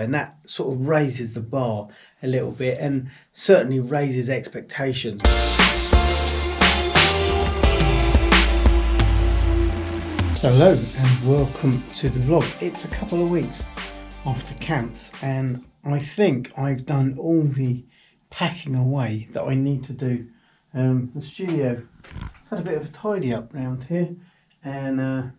And that sort of raises the bar a little bit and certainly raises expectations. Hello and welcome to the vlog. It's a couple of weeks after camps and I think I've done all the packing away that I need to do. The studio has had a bit of a tidy up round here, and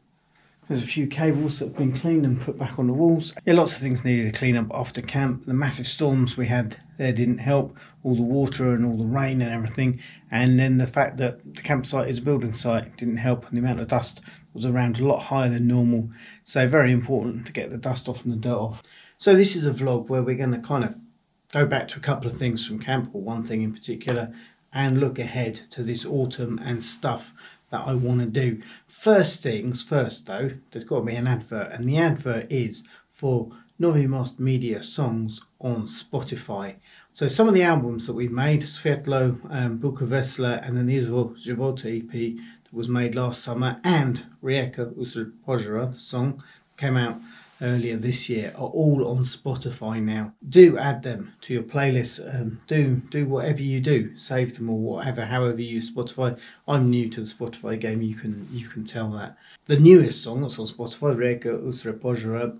there's a few cables that have been cleaned and put back on the walls. Yeah, lots of things needed to clean up after camp. The massive storms we had there didn't help, all the water and all the rain and everything, and then the fact that the campsite is a building site didn't help, and the amount of dust was around a lot higher than normal, so very important to get the dust off and the dirt off. So this is a vlog where we're going to kind of go back to a couple of things from camp, or one thing in particular, and look ahead to this autumn and stuff that I want to do. First things first though, there's got to be an advert, and the advert is for Novi Most Media songs on Spotify. So some of the albums that we've made, Svetlo, Buka Vesla, and then the Izvo Života EP that was made last summer, and Rijeka Usred Požara, the song came out earlier this year, are all on Spotify now. Do add them to your playlist. Do whatever you do, save them or whatever, however you use Spotify. I'm new to the Spotify game, you can tell that. The newest song that's on Spotify, Rijeka Usred Požara,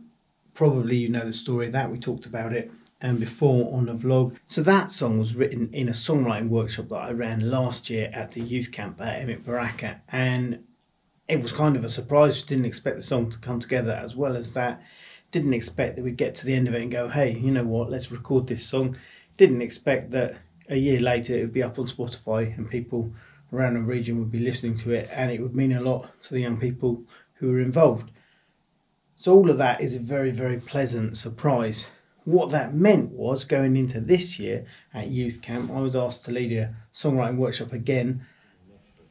probably you know the story of that, we talked about it before on a vlog. So that song was written in a songwriting workshop that I ran last year at the youth camp at Emek Beraka, and it was kind of a surprise. We didn't expect the song to come together, as well as that, didn't expect that we'd get to the end of it and go, hey, you know what, let's record this song. Didn't expect that a year later it would be up on Spotify and people around the region would be listening to it, and it would mean a lot to the young people who were involved. So all of that is a very, very pleasant surprise. What that meant was, going into this year at youth camp, I was asked to lead a songwriting workshop again.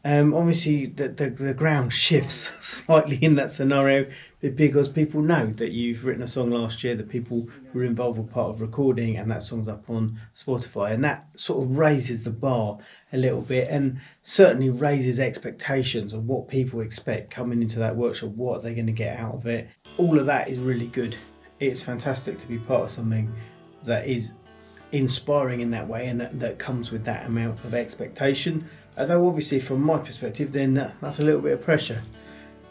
Obviously the ground shifts slightly in that scenario because people know that you've written a song last year, that people who were involved were part of recording, and that song's up on Spotify, and that sort of raises the bar a little bit and certainly raises expectations of what people expect coming into that workshop. What are they going to get out of it? All of that is really good. It's fantastic to be part of something that is inspiring in that way, and that comes with that amount of expectation. Although obviously from my perspective then that's a little bit of pressure,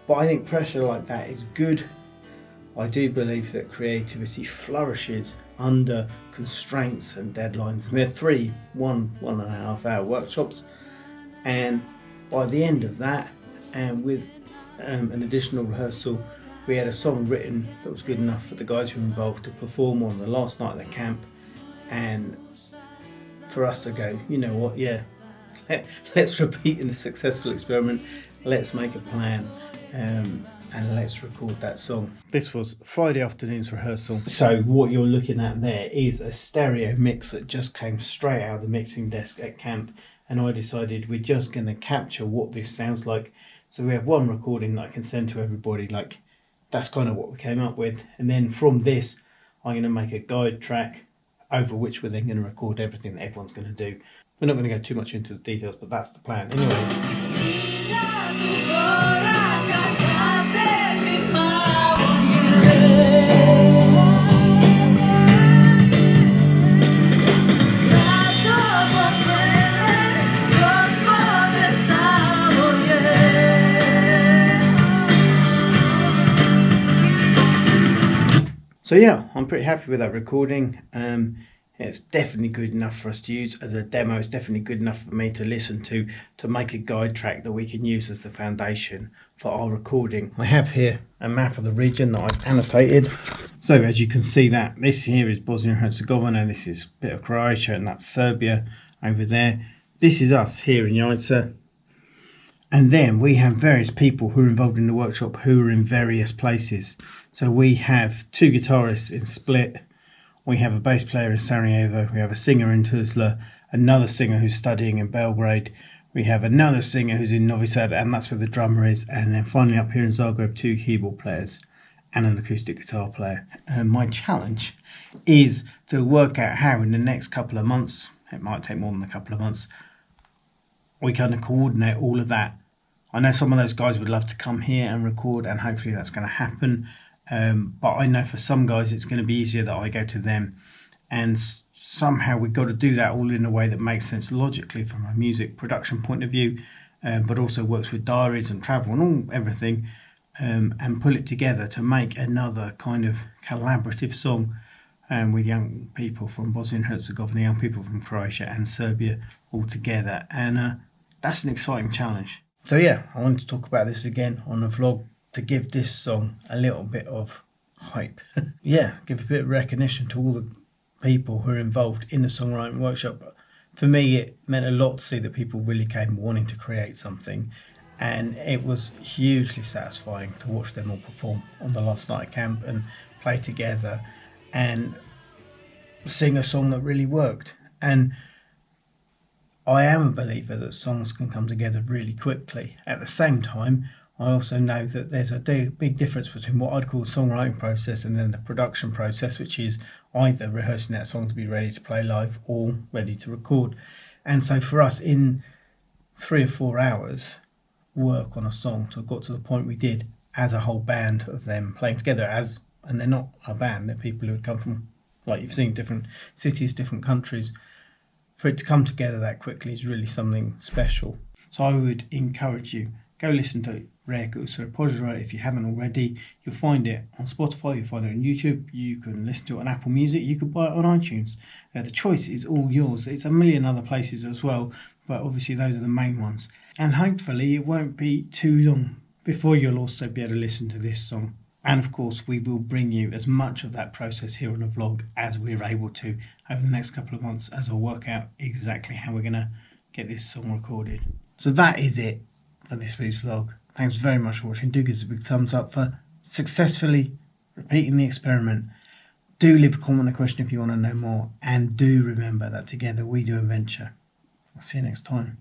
but I think pressure like that is good. I do believe that creativity flourishes under constraints and deadlines. We had 3 1.5 hour workshops, and by the end of that, and with an additional rehearsal, we had a song written that was good enough for the guys who were involved to perform on the last night of the camp, and for us to go, you know what, yeah, let's repeat in a successful experiment, let's make a plan, and let's record that song. This was Friday afternoon's rehearsal. So what you're looking at there is a stereo mix that just came straight out of the mixing desk at camp, and I decided we're just going to capture what this sounds like. So we have one recording that I can send to everybody, like that's kind of what we came up with, and then from this I'm going to make a guide track over which we're then going to record everything that everyone's going to do. We're not going to go too much into the details, but that's the plan. Anyway. So yeah, I'm pretty happy with that recording. It's definitely good enough for us to use as a demo. It's definitely good enough for me to listen to make a guide track that we can use as the foundation for our recording. I have here a map of the region that I've annotated. So as you can see, that this here is Bosnia and Herzegovina, this is a bit of Croatia, and that's Serbia over there. This is us here in Jajce. And then we have various people who are involved in the workshop who are in various places. So we have 2 guitarists in Split, we have a bass player in Sarajevo, we have a singer in Tuzla, another singer who's studying in Belgrade, we have another singer who's in Novi Sad, and that's where the drummer is, and then finally up here in Zagreb, 2 keyboard players and an acoustic guitar player. And my challenge is to work out how in the next couple of months, it might take more than a couple of months, we kind of coordinate all of that. I know some of those guys would love to come here and record, and hopefully that's going to happen. But I know for some guys it's going to be easier that I go to them, and somehow we've got to do that all in a way that makes sense logically from a music production point of view, but also works with diaries and travel and all everything, and pull it together to make another kind of collaborative song, with young people from Bosnia and Herzegovina, young people from Croatia and Serbia all together, and that's an exciting challenge. So yeah, I wanted to talk about this again on the vlog to give this song a little bit of hype. Yeah, give a bit of recognition to all the people who are involved in the songwriting workshop. For me, it meant a lot to see that people really came wanting to create something, and it was hugely satisfying to watch them all perform on the last night of camp and play together and sing a song that really worked. And I am a believer that songs can come together really quickly. At the same time, I also know that there's a big difference between what I'd call the songwriting process and then the production process, which is either rehearsing that song to be ready to play live or ready to record. And so for us, in 3 or 4 hours work on a song to have got to the point we did as a whole band of them playing together, and they're not a band, they're people who had come from, like you've seen, different cities, different countries. For it to come together that quickly is really something special. So I would encourage you, go listen to Rare Gusar Podra if you haven't already. You'll find it on Spotify, you'll find it on YouTube, you can listen to it on Apple Music, you could buy it on iTunes. The choice is all yours. It's a million other places as well, but obviously those are the main ones. And hopefully it won't be too long before you'll also be able to listen to this song. And of course, we will bring you as much of that process here on the vlog as we're able to over the next couple of months, as I'll work out exactly how we're going to get this song recorded. So that is it for this week's vlog. Thanks very much for watching. Do give us a big thumbs up for successfully repeating the experiment. Do leave a comment or question if you want to know more. And do remember that together we do adventure. I'll see you next time.